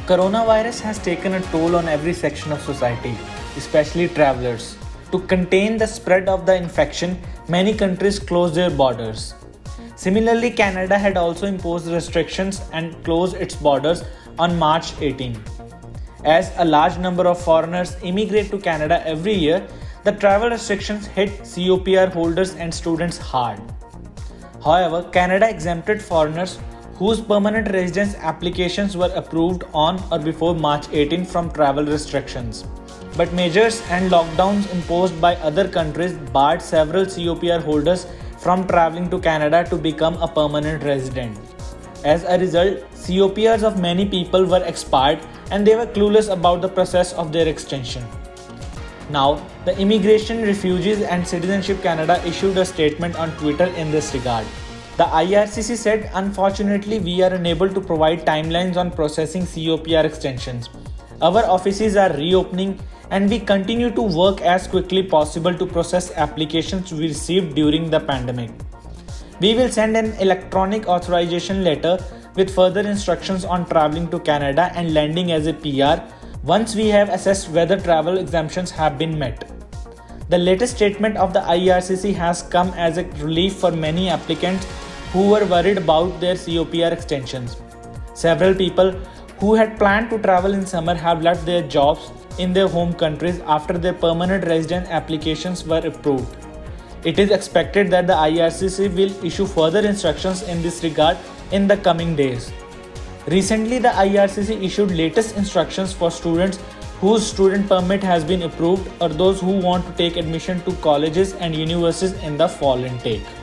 Coronavirus has taken a toll on every section of society, especially travelers. To contain the spread of the infection, many countries closed their borders. Similarly, Canada had also imposed restrictions and closed its borders on March 18. As a large number of foreigners immigrate to Canada every year, the travel restrictions hit COPR holders and students hard. However, Canada exempted foreigners whose permanent residence applications were approved on or before March 18 from travel restrictions. But measures and lockdowns imposed by other countries barred several COPR holders from traveling to Canada to become a permanent resident. As a result, COPRs of many people were expired and they were clueless about the process of their extension. Now, the Immigration, Refugees and Citizenship Canada issued a statement on Twitter in this regard. The IRCC said, "Unfortunately, we are unable to provide timelines on processing COPR extensions. Our offices are reopening and we continue to work as quickly possible to process applications we received during the pandemic. We will send an electronic authorization letter with further instructions on traveling to Canada and landing as a PR once we have assessed whether travel exemptions have been met." The latest statement of the IRCC has come as a relief for many applicants who were worried about their COPR extensions. Several people who had planned to travel in summer have left their jobs in their home countries after their permanent resident applications were approved. It is expected that the IRCC will issue further instructions in this regard in the coming days. Recently, the IRCC issued latest instructions for students whose student permit has been approved or those who want to take admission to colleges and universities in the fall intake.